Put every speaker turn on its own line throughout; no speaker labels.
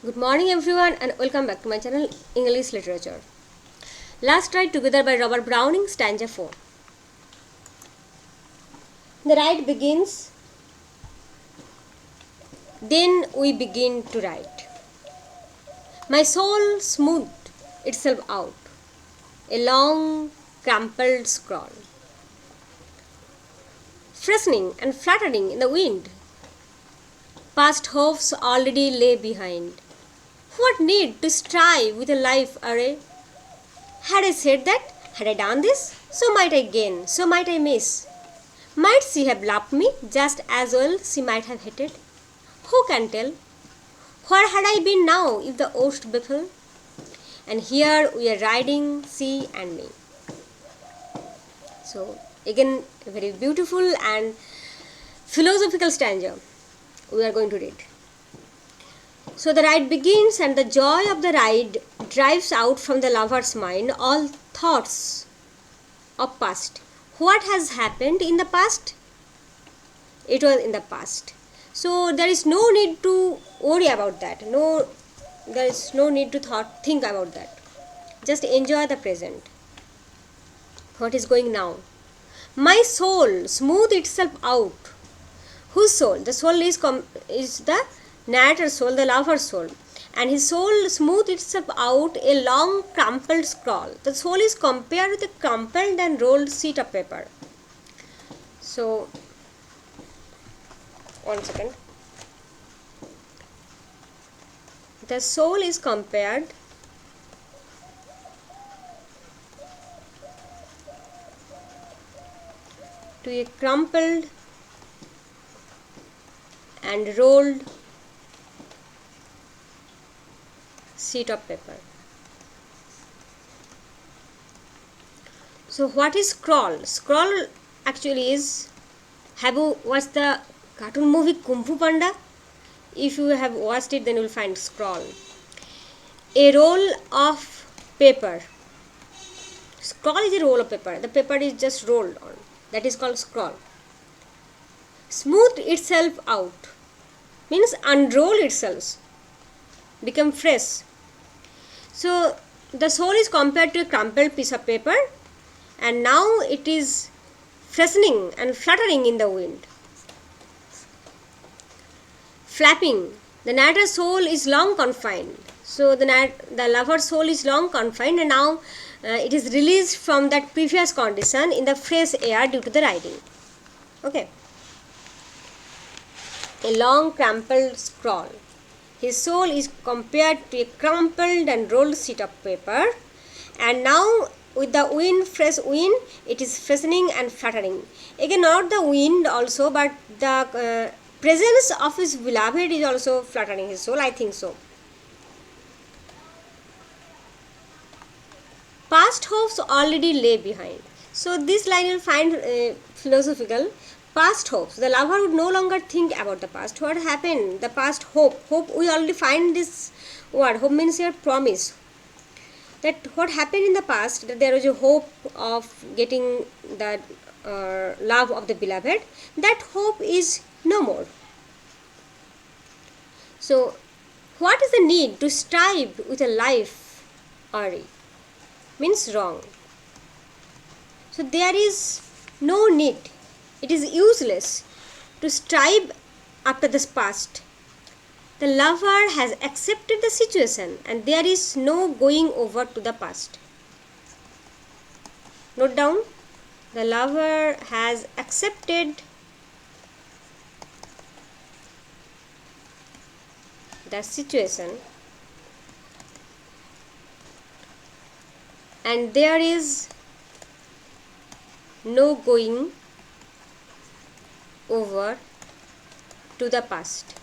Good morning everyone and welcome back to my channel English Literature. Last Ride Together by Robert Browning, Stanza 4. The ride begins, then we begin to write. My soul smoothed itself out, a long crumpled scroll, freshening and fluttering in the wind. Past hopes already lay behind. What need to strive with a life array? Had I said that, had I done this, so might I gain, so might I miss. Might she have loved me just as well she might have hated? Who can tell? Where had I been now if the host befell? And here we are riding, she and me. So, again, a very beautiful and philosophical stanza we are going to read. So the ride begins, and the joy of the ride drives out from the lover's mind all thoughts of past. What has happened in the past? It was in the past. So there is no need to worry about that. There is no need to think about that. Just enjoy the present. What is going now? My soul smooth itself out. Whose soul? The soul is the narrator's soul, the lover's soul, and his soul smoothed itself out a long crumpled scroll. The soul is compared with a crumpled and rolled sheet of paper. So, one second. The soul is compared to a crumpled and rolled sheet of paper. So what is scroll? Scroll actually is, have you watched the cartoon movie Kung Fu Panda? If you have watched it, then you will find scroll. A roll of paper. Scroll is a roll of paper. The paper is just rolled on. That is called scroll. Smooth itself out means unroll itself, become fresh. So the soul is compared to a crumpled piece of paper, and now it is freshening and fluttering in the wind. Flapping. The narrator's soul is long confined. So the lover's soul is long confined, and now it is released from that previous condition in the fresh air due to the riding. Okay. A long crumpled scroll. His soul is compared to a crumpled and rolled sheet of paper, and now with the wind, fresh wind, it is freshening and fluttering. Again, not the wind also, but the presence of his beloved is also fluttering his soul, I think so. Past hopes already lay behind. So this line you will find philosophical. Past hopes. The lover would no longer think about the past. What happened? The past hope. Hope, we already find this word. Hope means here promise. That what happened in the past, that there was a hope of getting the love of the beloved. That hope is no more. So, what is the need to strive with a life array? Means wrong. So, there is no need. It is useless to strive after this past. The lover has accepted the situation, and there is no going over to the past. Note down, the lover has accepted the situation, and there is no going over to the past,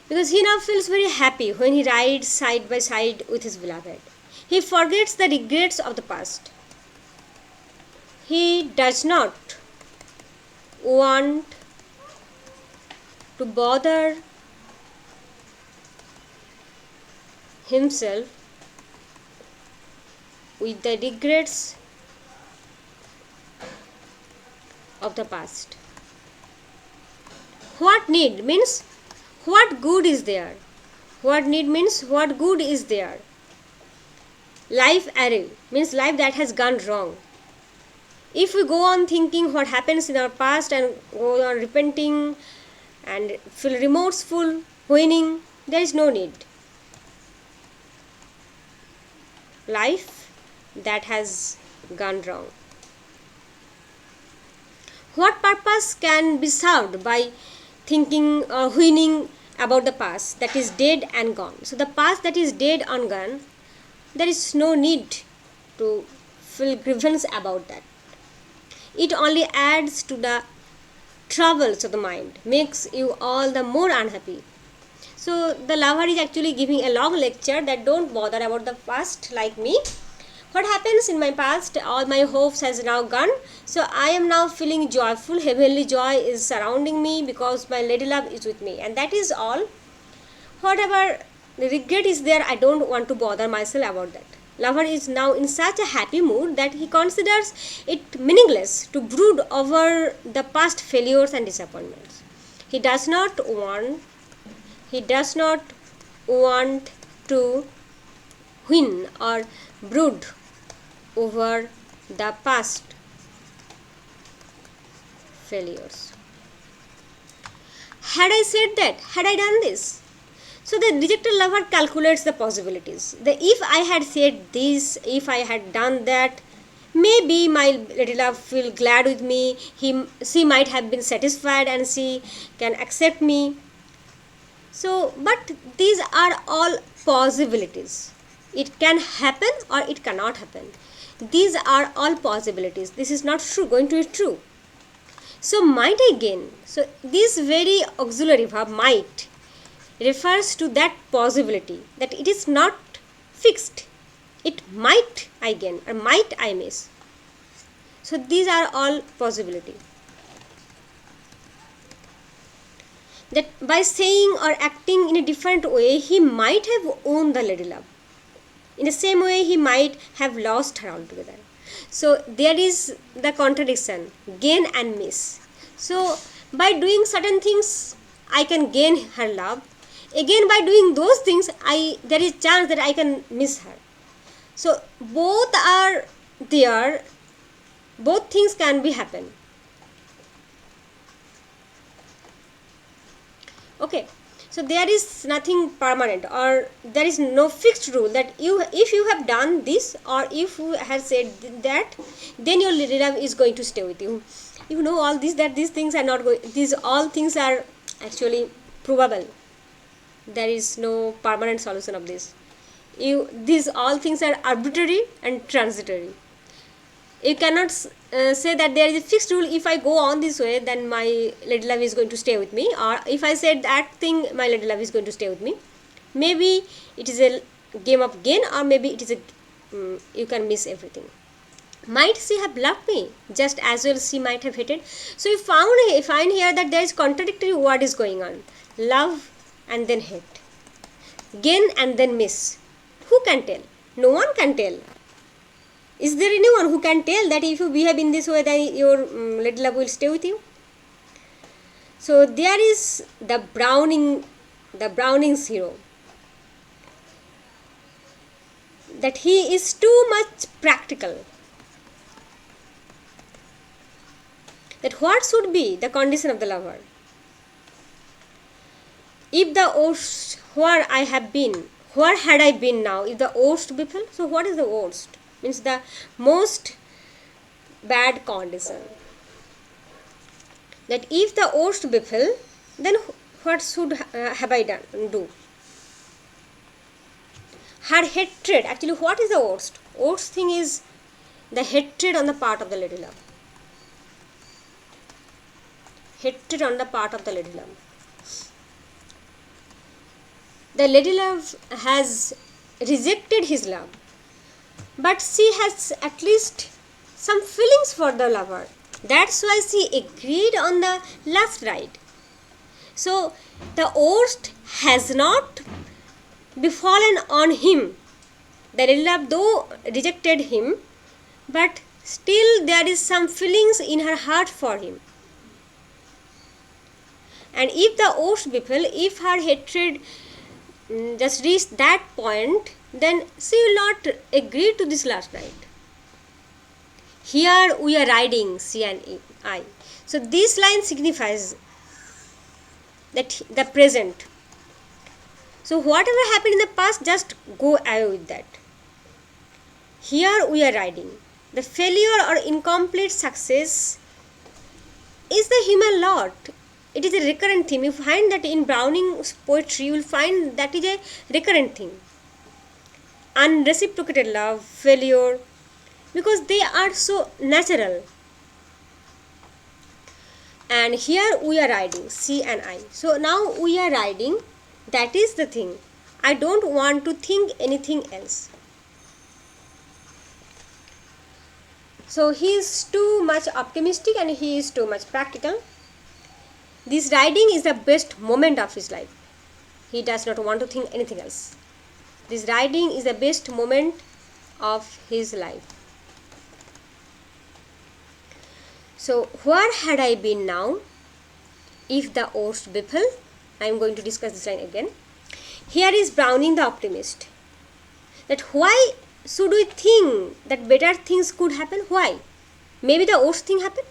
because he now feels very happy when he rides side by side with his beloved. He forgets the regrets of the past. He does not want to bother himself with the regrets of the past. What need means what good is there? What need means what good is there? Life array means life that has gone wrong. If we go on thinking what happens in our past and go on repenting and feel remorseful, whining, there is no need. Life that has gone wrong. What purpose can be served by thinking or whining about the past that is dead and gone? So the past that is dead and gone, there is no need to feel grievance about that. It only adds to the troubles of the mind, makes you all the more unhappy. So the lover is actually giving a long lecture that don't bother about the past like me. What happens in my past, all my hopes has now gone. So I am now feeling joyful, heavenly joy is surrounding me because my lady love is with me. And that is all. Whatever regret is there, I don't want to bother myself about that. Lover is now in such a happy mood that he considers it meaningless to brood over the past failures and disappointments. He does not want to whine or brood over the past failures. Had I said that? Had I done this? So the rejected lover calculates the possibilities. If I had said this, if I had done that, maybe my lady love feel glad with me. She might have been satisfied and she can accept me. So, but these are all possibilities. It can happen or it cannot happen. These are all possibilities. This is not true, going to be true. So, might again. So, this very auxiliary verb might refers to that possibility that it is not fixed. It might again or might I miss. So, these are all possibility. That by saying or acting in a different way, he might have owned the lady love. In the same way, he might have lost her altogether. So, there is the contradiction, gain and miss. So, by doing certain things, I can gain her love. Again, by doing those things, there is chance that I can miss her. So, both are there. Both things can be happen. Okay. So there is nothing permanent or there is no fixed rule that if you have done this or if you have said that, then your lady love is going to stay with you. You know all this, that these things are not going, these all things are actually probable. There is no permanent solution of this. These all things are arbitrary and transitory. You cannot say that there is a fixed rule, if I go on this way then my lady love is going to stay with me, or if I said that thing my lady love is going to stay with me. Maybe it is a game of gain or maybe it is you can miss everything. Might she have loved me just as well she might have hated. So you find here that there is contradictory word is going on. Love and then hate. Gain and then miss. Who can tell? No one can tell. Is there anyone who can tell that if you behave in this way, then your lady love will stay with you? So there is the Browning's hero. That he is too much practical. That what should be the condition of the lover? If the worst, where I have been, where had I been now? If the worst befell, so what is the worst? Means the most bad condition. That if the worst befell, then what should have I do? Her hatred, actually what is the worst? Worst thing is the hatred on the part of the lady love. Hatred on the part of the lady love. The lady love has rejected his love. But she has at least some feelings for the lover. That's why she agreed on the last ride. So the worst has not befallen on him. The lady love though rejected him, but still there is some feelings in her heart for him. And if the worst befell, if her hatred just reached that point, then she will not agree to this last night. Here we are riding, she and I. So this line signifies that the present. So whatever happened in the past, just go away with that. Here we are riding. The failure or incomplete success is the human lot. It is a recurrent theme. You find that in Browning's poetry, you will find that is a recurrent theme. Unreciprocated love, failure, because they are so natural. And here we are riding, she and I. So now we are riding, that is the thing. I don't want to think anything else. So he is too much optimistic and he is too much practical. This riding is the best moment of his life. He does not want to think anything else. This riding is the best moment of his life. So where had I been now if the worst befell? I am going to discuss this line again. Here is Browning the optimist. That why should we think that better things could happen? Why? Maybe the worst thing happened.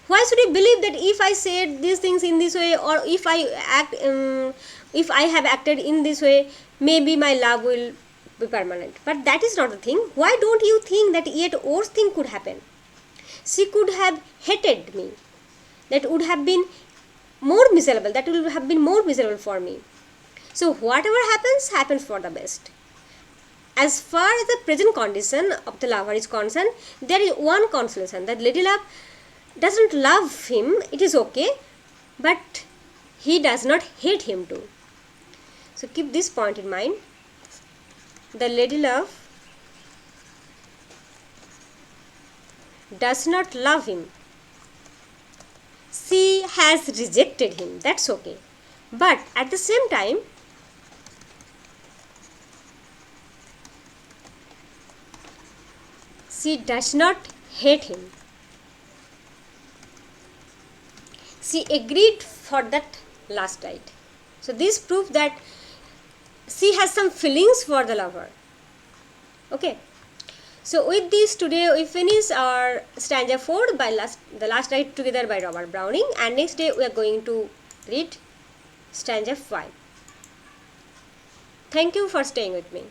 Why should we believe that if I said these things in this way, or if I have acted in this way, maybe my love will be permanent? But that is not the thing. Why don't you think that yet worse thing could happen? She could have hated me. That would have been more miserable. That would have been more miserable for me. So whatever happens, happens for the best. As far as the present condition of the lover is concerned, there is one consolation, that lady love doesn't love him, it is okay, but he does not hate him too. So keep this point in mind. The lady love does not love him. She has rejected him, that's okay. But at the same time, she does not hate him. She agreed for that last night. So this proves that she has some feelings for the lover. Okay. So with this, today we finish our stanza 4 by the last night together by Robert Browning, and next day we are going to read stanza 5. Thank you for staying with me.